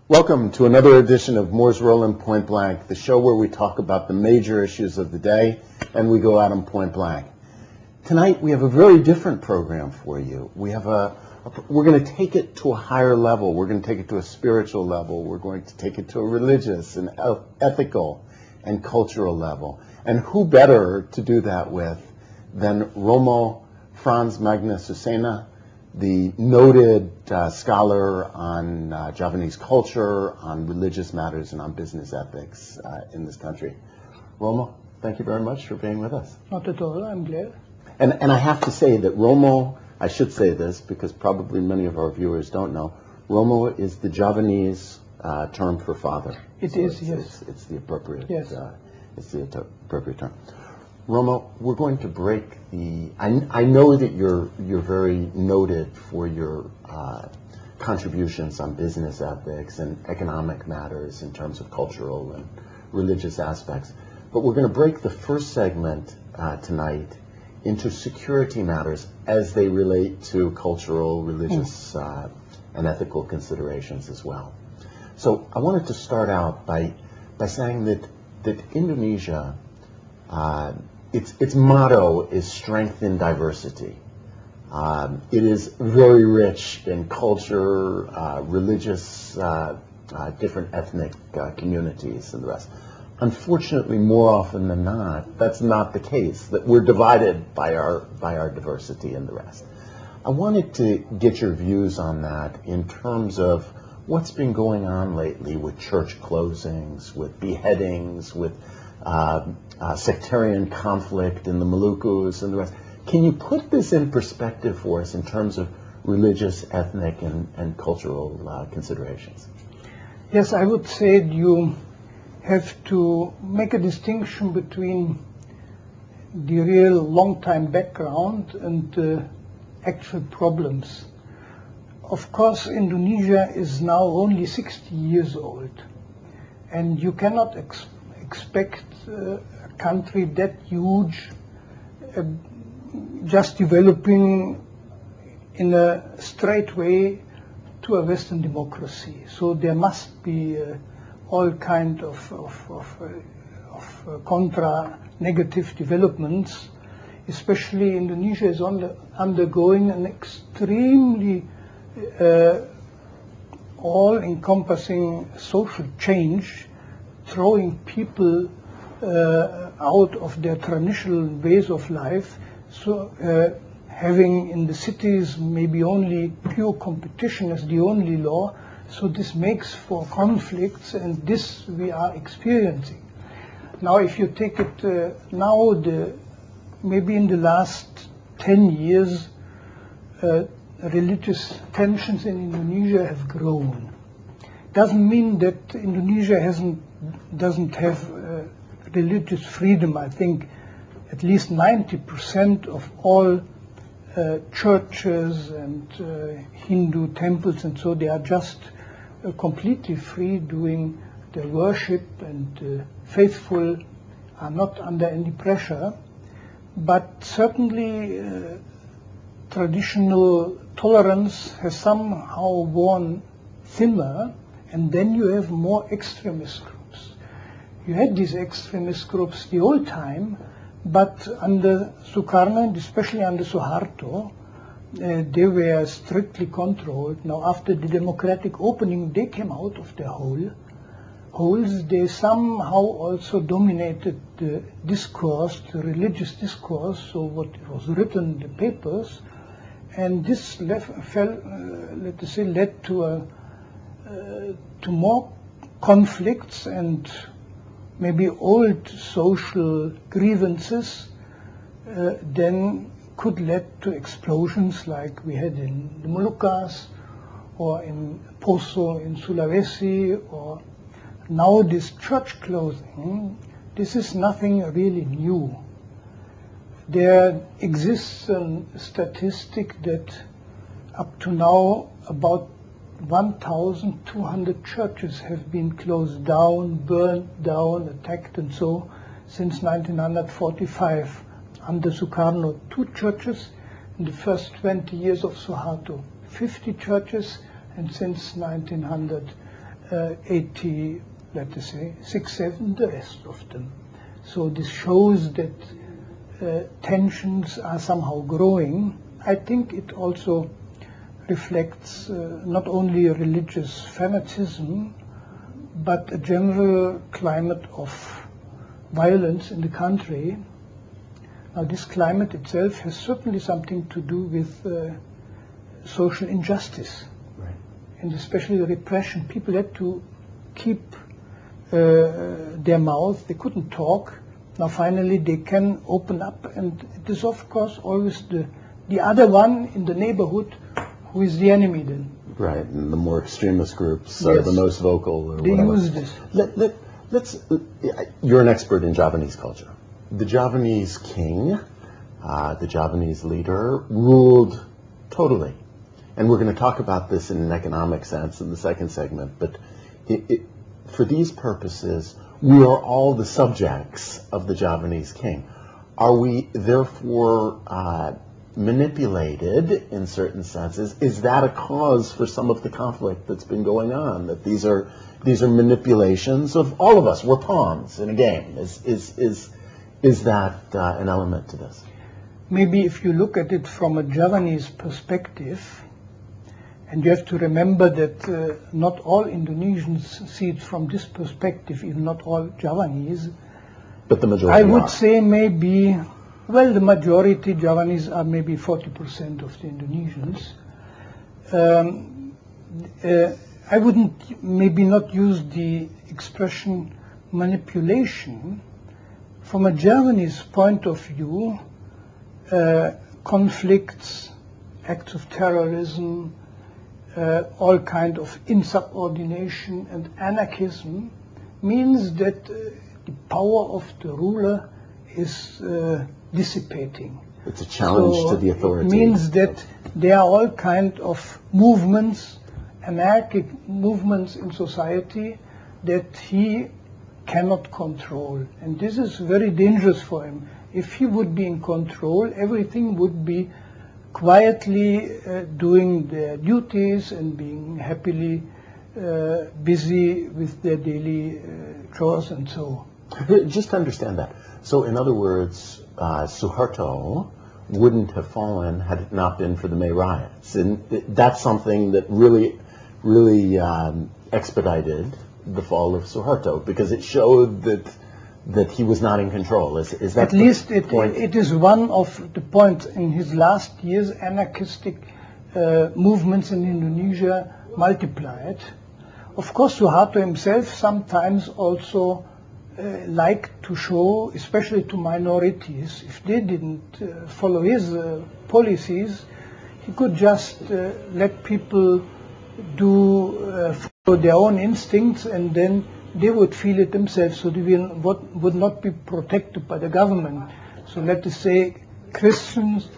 Welcome to another edition of Moore's Roland Point Blank, the show where we talk about the major issues of the day and we go out on point blank. Tonight we have a very different program for you. We're going to take it to a higher level. We're going to take it to a spiritual level. We're going to take it to a religious and ethical and cultural level. And who better to do that with than Romo Franz Magnus Usena, the noted scholar on Javanese culture, on religious matters, and on business ethics in this country. Romo, thank you very much for being with us. Not at all, I'm glad. And I have to say that Romo, I should say this because probably many of our viewers don't know, Romo is the Javanese term for father. Yes. It's the appropriate, yes. It's the appropriate term. Romo, we're going to break the. I know that you're very noted for your contributions on business ethics and economic matters in terms of cultural and religious aspects, but we're going to break the first segment tonight into security matters as they relate to cultural, religious, and ethical considerations as well. So I wanted to start out by saying that Indonesia. Its motto is strength in diversity. It is very rich in culture, religious, different ethnic communities and the rest. Unfortunately, more often than not, that's not the case, that we're divided by our diversity and the rest. I wanted to get your views on that in terms of what's been going on lately with church closings, with beheadings, with sectarian conflict in the Malukus and the rest. Can you put this in perspective for us in terms of religious, ethnic, and cultural considerations? Yes, I would say you have to make a distinction between the real long-time background and the actual problems. Of course, Indonesia is now only 60 years old, and you cannot expect a country that huge just developing in a straight way to a Western democracy. So there must be all kind of contra negative developments. Especially Indonesia is undergoing an extremely all-encompassing social change, throwing people out of their traditional ways of life, so having in the cities maybe only pure competition as the only law, so this makes for conflicts, and this we are experiencing. Now if you take it maybe in the last 10 years, religious tensions in Indonesia have grown. Doesn't mean that Indonesia doesn't have religious freedom. I think at least 90% of all churches and Hindu temples and so, they are just completely free doing their worship, and faithful are not under any pressure. But certainly traditional tolerance has somehow worn thinner, and then you have more extremist groups. You had these extremist groups the whole time, but under Sukarno, and especially under Suharto, they were strictly controlled. Now after the democratic opening, they came out of their holes. They somehow also dominated the discourse, the religious discourse, so what was written in the papers, and this led to more conflicts and maybe old social grievances then could lead to explosions like we had in the Moluccas or in Poso in Sulawesi, or now this church closing. This is nothing really new. There exists a statistic that up to now about 1,200 churches have been closed down, burned down, attacked, and so since 1945. Under Sukarno, 2 churches. In the first 20 years of Suharto, 50 churches, and since 1900, 80, let us say, 6, 7, the rest of them. So this shows that tensions are somehow growing. I think it also reflects not only religious fanatism, but a general climate of violence in the country. Now, this climate itself has certainly something to do with social injustice, Right. and especially repression. People had to keep their mouth, they couldn't talk. Now finally they can open up, and it is of course always the other one in the neighborhood who is the enemy then. Right, and the more extremist groups are Yes. the most vocal or They whatever. use this. Let's. You're an expert in Javanese culture. The Javanese king, the Javanese leader, ruled totally, and we're going to talk about this in an economic sense in the second segment. But for these purposes, we are all the subjects of the Javanese king. Are we therefore manipulated in certain senses? Is that a cause for some of the conflict that's been going on? That these are manipulations of all of us. We're pawns in a game. Is that an element to this? Maybe if you look at it from a Javanese perspective, and you have to remember that not all Indonesians see it from this perspective, even not all Javanese. But the majority I would are. say maybe, well, the majority Javanese are maybe 40% of the Indonesians. I wouldn't maybe not use the expression manipulation. From a Javanese point of view, conflicts, acts of terrorism, all kind of insubordination and anarchism means that the power of the ruler is dissipating. It's a challenge to the authority. It means that there are all kind of movements, anarchic movements in society that he cannot control. And this is very dangerous for him. If he would be in control, everything would be quietly doing their duties and being happily busy with their daily chores and so. Just to understand that. So in other words, Suharto wouldn't have fallen had it not been for the May riots. And that's something that really expedited the fall of Suharto, because it showed that he was not in control. Is that At least the point? it is one of the points. In his last years, anarchistic movements in Indonesia multiplied. Of course, Suharto himself sometimes also liked to show, especially to minorities, if they didn't follow his policies, he could just let people follow their own instincts, and then they would feel it themselves, so they would not be protected by the government. So let us say Christians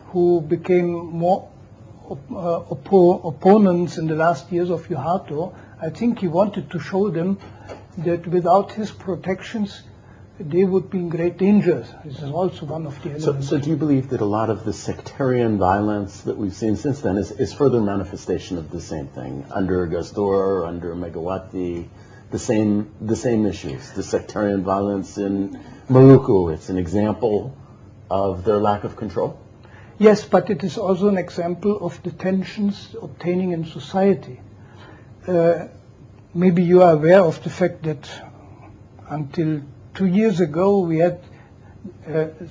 who became more opponents in the last years of Suharto, I think he wanted to show them that without his protections, they would be in great danger. This is also one of the elements. So do you believe that a lot of the sectarian violence that we've seen since then is further manifestation of the same thing? Under Gastor, under Megawati, the same issues, the sectarian violence in Maluku. It's an example of their lack of control? Yes, but it is also an example of the tensions obtaining in society. Maybe you are aware of the fact that until 2 years ago we had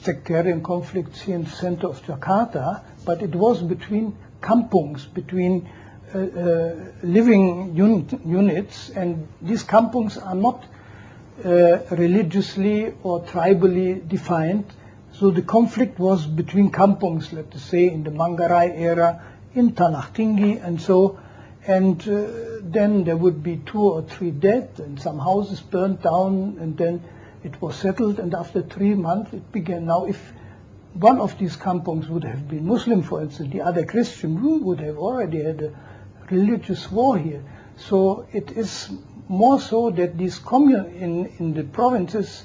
sectarian conflicts here in the center of Jakarta, but it was between kampungs, between living units, and these kampungs are not religiously or tribally defined. So the conflict was between kampungs, let us say, in the Manggarai era, in Tanah Tinggi, and so. And then there would be 2 or 3 dead, and some houses burned down, and then it was settled. And after 3 months, it began. Now, if one of these kampungs would have been Muslim, for instance, the other Christian, we would have already had a religious war here. So it is more so that these in the provinces,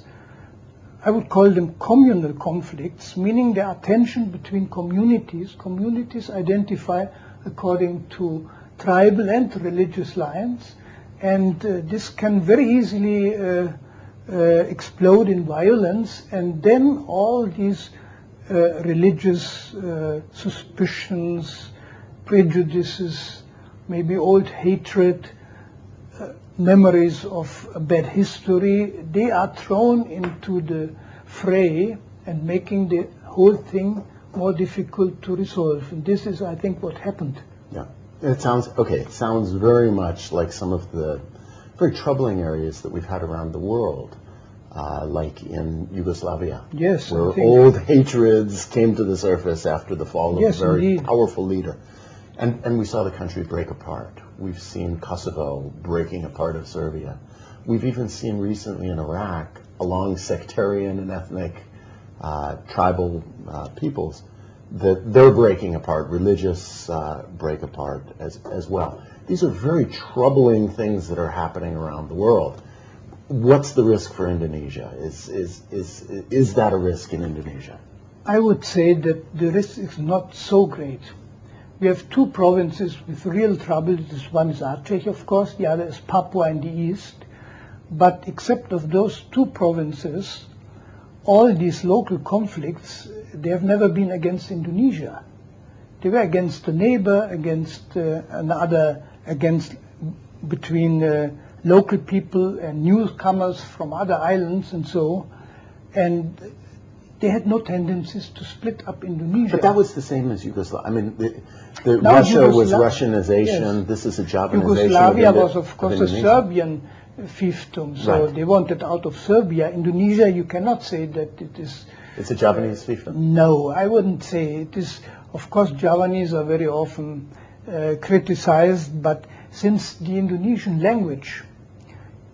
I would call them communal conflicts, meaning there are tension between communities. Communities identify according to tribal and religious lines, And this can very easily explode in violence, and then all these religious suspicions, prejudices, maybe old hatred, memories of a bad history, they are thrown into the fray and making the whole thing more difficult to resolve. And this is, I think, what happened. Yeah. It sounds, okay, it sounds very much like some of the very troubling areas that we've had around the world, like in Yugoslavia. Yes, where I think old hatreds came to the surface after the fall of Yes, a very indeed. powerful leader. And we saw the country break apart. We've seen Kosovo breaking apart of Serbia. We've even seen recently in Iraq, along sectarian and ethnic tribal peoples, that they're breaking apart, religious break apart as well. These are very troubling things that are happening around the world. What's the risk for Indonesia? Is that a risk in Indonesia? I would say that the risk is not so great. We have two provinces with real trouble. This one is Aceh, of course, the other is Papua in the east. But except of those two provinces, all these local conflicts, they have never been against Indonesia. They were against the neighbor, against another, between local people and newcomers from other islands and so. And they had no tendencies to split up Indonesia. But that was the same as Yugoslavia. I mean, the Now Russia was Yugosla- Russianization. Yes. This is a Javanization. Yugoslavia of Indo- was, of course, a Indonesia. Serbian fiefdom, so Right. they wanted out of Serbia. Indonesia, you cannot say that it is. It's a Javanese fiefdom. No, I wouldn't say it is. Of course, Javanese are very often criticized, but since the Indonesian language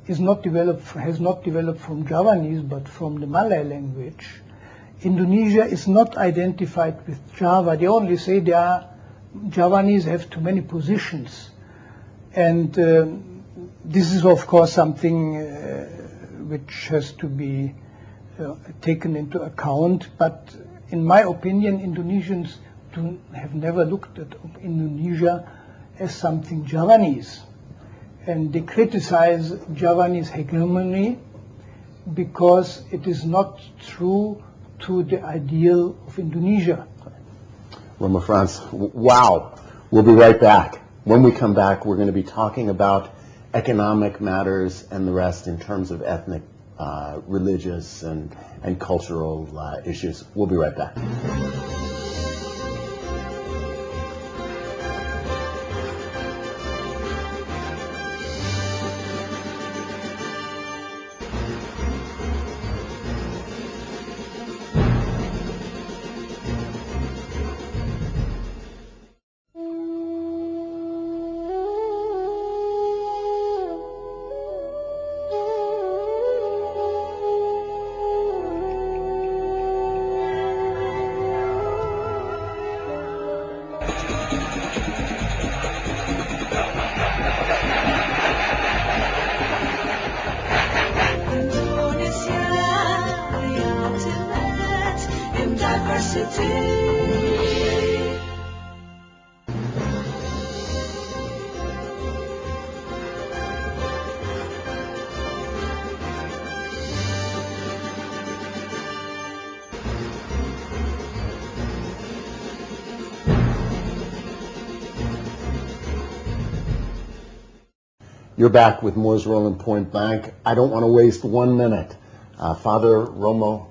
has not developed from Javanese, but from the Malay language, Indonesia is not identified with Java. They only say Javanese have too many positions. And this is, of course, something which has to be taken into account. But in my opinion, Indonesians have never looked at Indonesia as something Javanese. And they criticize Javanese hegemony because it is not true to the ideal of Indonesia. Roma Franz, wow. We'll be right back. When we come back, we're going to be talking about economic matters and the rest in terms of ethnic, religious, and cultural issues. We'll be right back. You're back with Moore's Rolling Point Bank. I don't want to waste 1 minute. Father Romo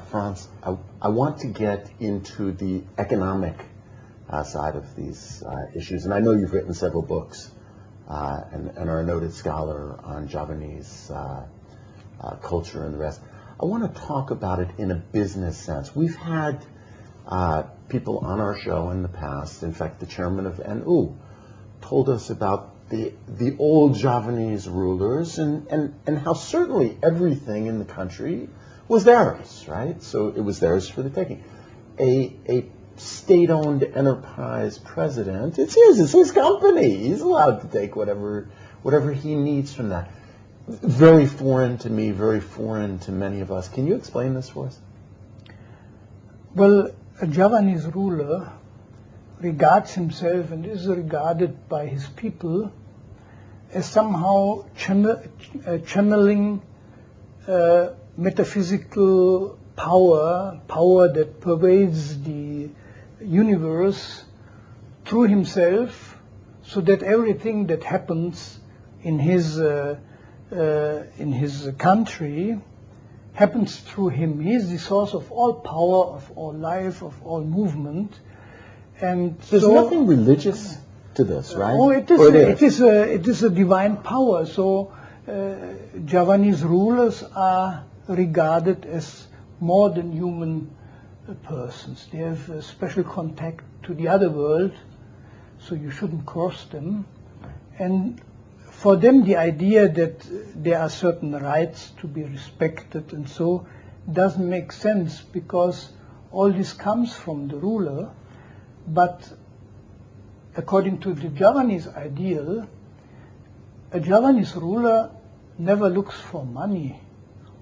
Franz, I want to get into the economic side of these issues. And I know you've written several books and are a noted scholar on Javanese culture and the rest. I want to talk about it in a business sense. We've had people on our show in the past, in fact, the chairman of NU told us about the old Javanese rulers and how certainly everything in the country was theirs, right? So it was theirs for the taking. A state-owned enterprise president, it's his company. He's allowed to take whatever he needs from that. Very foreign to me, very foreign to many of us. Can you explain this for us? Well, a Javanese ruler regards himself and is regarded by his people as somehow channeling metaphysical power that pervades the universe through himself, so that everything that happens in his country happens through him. He is the source of all power, of all life, of all movement. And There's so, nothing religious to this, right? Oh, it is. It is a divine power. So Javanese rulers are regarded as more than human persons. They have a special contact to the other world, so you shouldn't cross them. And for them, the idea that there are certain rights to be respected and so doesn't make sense, because all this comes from the ruler. But according to the Javanese ideal, a Javanese ruler never looks for money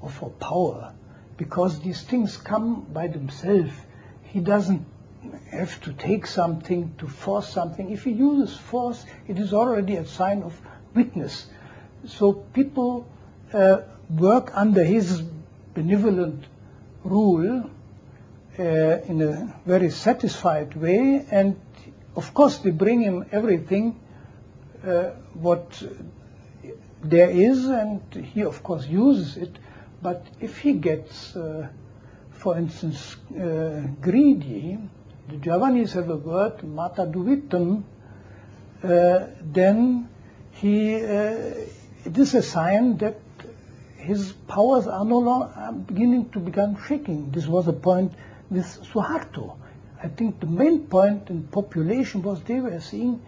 or for power, because these things come by themselves. He doesn't have to take something, to force something. If he uses force, it is already a sign of weakness. So people work under his benevolent rule in a very satisfied way, and of course they bring him everything what there is, and he of course uses it. But if he gets, for instance, greedy, the Javanese have a word, mata duvitam, then it is a sign that his powers are no longer beginning to become shaking. This was a point with Suharto. I think the main point in population was they were seeing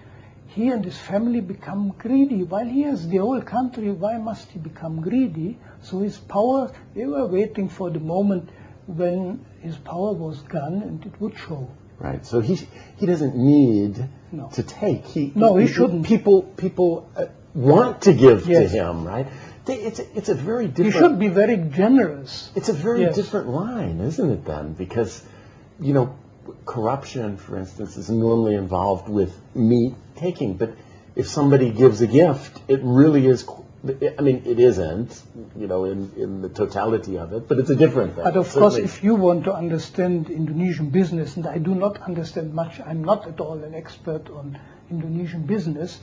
he and his family become greedy. While he has the whole country, why must he become greedy? So his power, they were waiting for the moment when his power was gone and it would show. Right. So he doesn't need No. to take. He shouldn't. People want to give to Yes. him, right? It's a very He different. should be very generous. It's a very Yes. different line, isn't it? Then, because corruption, for instance, is normally involved with me taking. But if somebody gives a gift, it really is. I mean, it isn't, in the totality of it, but it's a different thing. But of course, Certainly. if you want to understand Indonesian business, and I do not understand much, I'm not at all an expert on Indonesian business,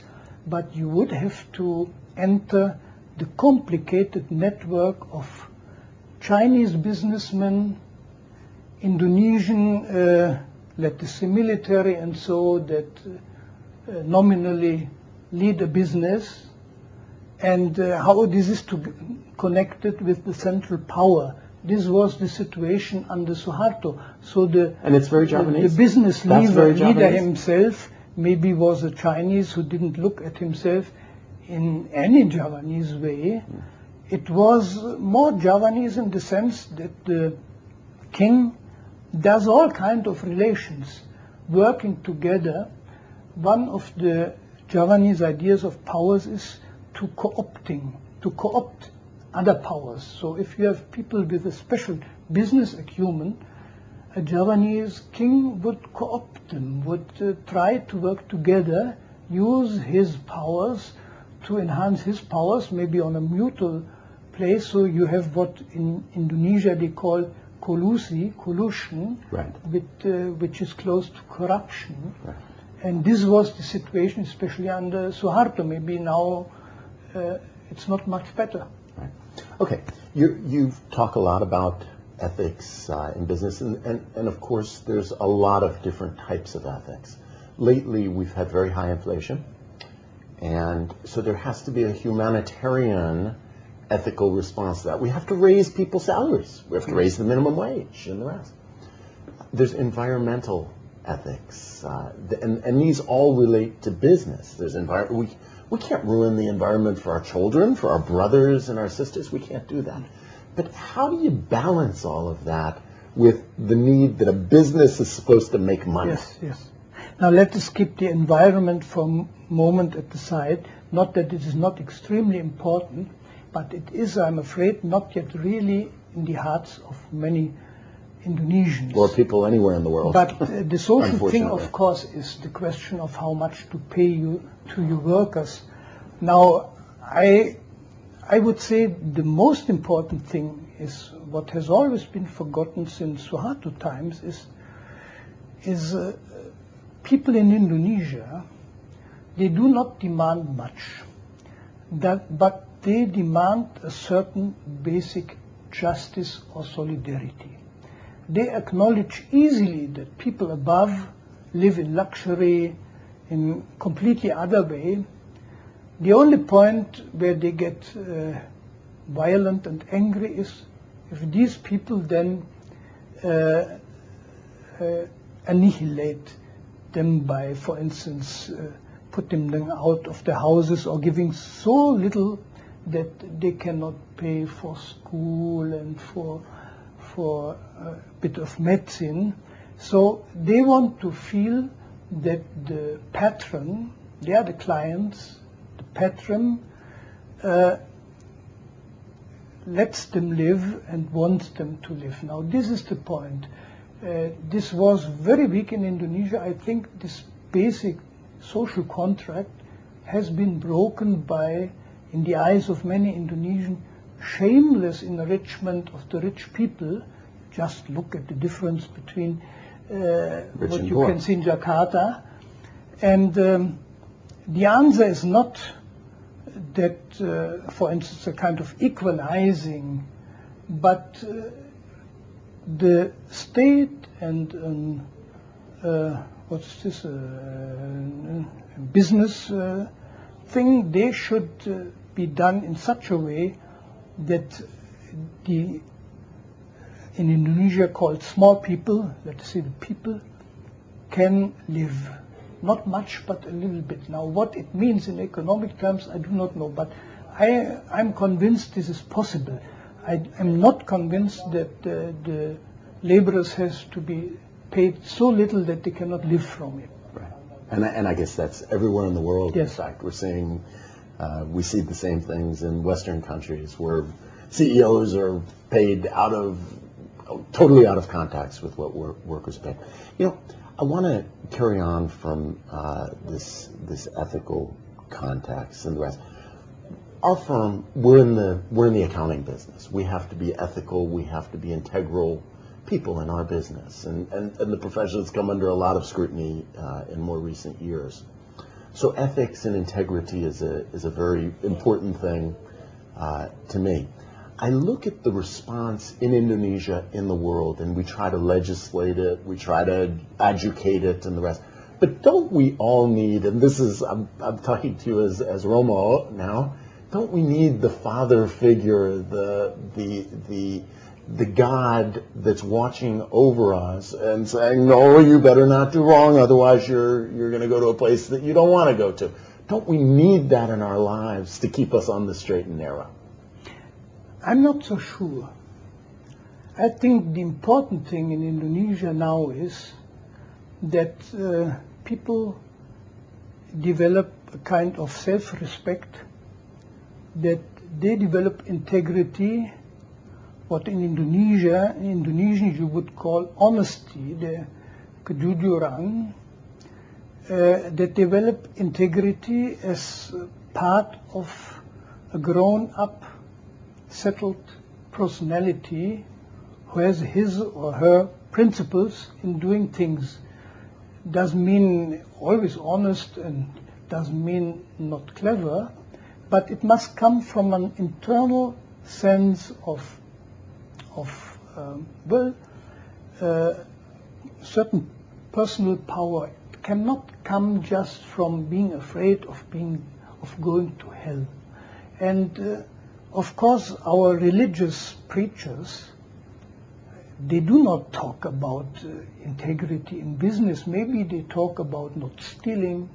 but you would have to enter the complicated network of Chinese businessmen, Indonesian, let us say military and so, that nominally lead a business, and how this is connected with the central power. This was the situation under Suharto. So And it's very Japanese. the business That's very leader Japanese. himself maybe was a Chinese who didn't look at himself in any Javanese way. It was more Javanese in the sense that the king does all kinds of relations working together. One of the Javanese ideas of powers is to co-opt other powers. So if you have people with a special business acumen, a Javanese king would co-opt them, would try to work together, use his powers to enhance his powers, maybe on a mutual place. So you have what in Indonesia they call collusion, Right. which is close to corruption. Right. And this was the situation, especially under Suharto. Maybe now it's not much better. Right. Okay. You talk a lot about ethics in business, and of course there's a lot of different types of ethics. Lately we've had very high inflation, and so there has to be a humanitarian ethical response to that. We have to raise people's salaries. We have to raise the minimum wage and the rest. There's environmental ethics, and these all relate to business. There's we can't ruin the environment for our children, for our brothers and our sisters. We can't do that. But how do you balance all of that with the need that a business is supposed to make money? Yes. Now let us keep the environment for a moment at the side. Not that it is not extremely important, but it is, I'm afraid, not yet really in the hearts of many Indonesians. Or people anywhere in the world. But the social thing, Unfortunately. of course, is the question of how much to pay you to your workers. Now, I would say the most important thing is what has always been forgotten since Suharto times is people in Indonesia, they do not demand much, but they demand a certain basic justice or solidarity. They acknowledge easily that people above live in luxury in completely other way. The only point where they get violent and angry is if these people then annihilate them by, for instance, putting them out of their houses or giving so little that they cannot pay for school and for a bit of medicine. So they want to feel that the patron, they are the clients, the patron lets them live and wants them to live. Now this is the point. This was very weak in Indonesia. I think this basic social contract has been broken by, in the eyes of many Indonesians, shameless enrichment of the rich people. Just look at the difference between what you can see in Jakarta. And the answer is not that, for instance, a kind of equalizing, but the state and what's this, business thing, they should be done in such a way that in Indonesia called small people, let's say the people, can live. Not much, but a little bit. Now, what it means in economic terms, I do not know, but I'm convinced this is possible. I'm not convinced that the laborers has to be paid so little that they cannot live from it. Right. And I guess that's everywhere in the world. Yes. In fact, we're seeing, we see the same things in Western countries where CEOs are paid totally out of context with what workers pay. You know, I want to carry on from this ethical context and the rest. Our firm, we're in the accounting business. We have to be ethical. We have to be integral people in our business, and the profession has come under a lot of scrutiny in more recent years. So ethics and integrity is a very important thing to me. I look at the response in Indonesia, in the world, and we try to legislate it, we try to educate it and the rest. But don't we all need, and this is, I'm talking to you as Romo now, don't we need the father figure, the God that's watching over us and saying, no, you better not do wrong, otherwise you're going to go to a place that you don't want to go to. Don't we need that in our lives to keep us on the straight and narrow? I'm not so sure. I think the important thing in Indonesia now is that people develop a kind of self-respect, that they develop integrity, what in Indonesian you would call honesty, the kejujuran, that develop integrity as part of a grown-up, settled personality who has his or her principles in doing things. Doesn't mean always honest and doesn't mean not clever, but it must come from an internal sense of certain personal power. It cannot come just from being afraid of going to hell. And of course, our religious preachers, they do not talk about integrity in business. Maybe they talk about not stealing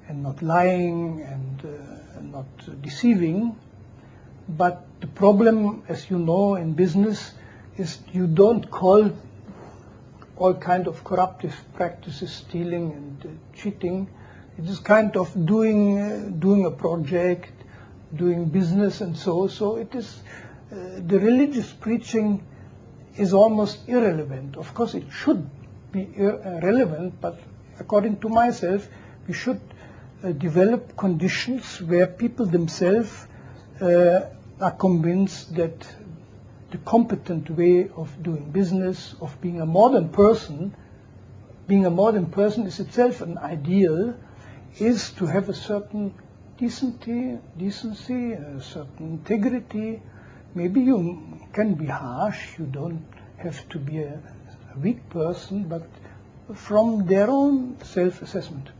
and not lying and not deceiving. But the problem, as you know, in business is you don't call all kind of corruptive practices stealing and cheating. It is kind of doing a project, doing business and so it is the religious preaching is almost irrelevant. Of course it should be relevant, but according to myself we should develop conditions where people themselves are convinced that the competent way of doing business, of being a modern person is itself an ideal, is to have a certain decency, a certain integrity. Maybe you can be harsh, you don't have to be a weak person, but from their own self-assessment.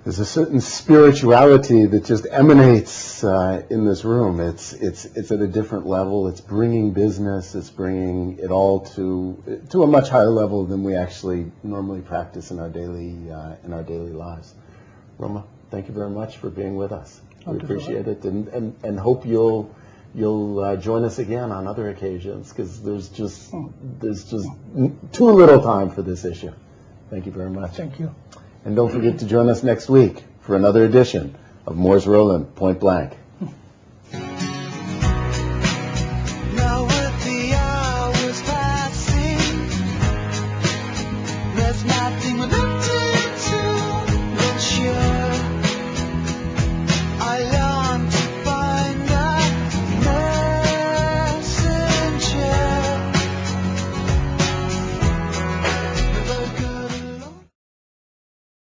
There's a certain spirituality that just emanates in this room. It's at a different level. It's bringing business. It's bringing it all to a much higher level than we actually normally practice in our daily lives. Roma, thank you very much for being with us. We appreciate it, and hope you'll join us again on other occasions, because there's just too little time for this issue. Thank you very much. Thank you. And don't forget to join us next week for another edition of Moore's Roland Point Blank.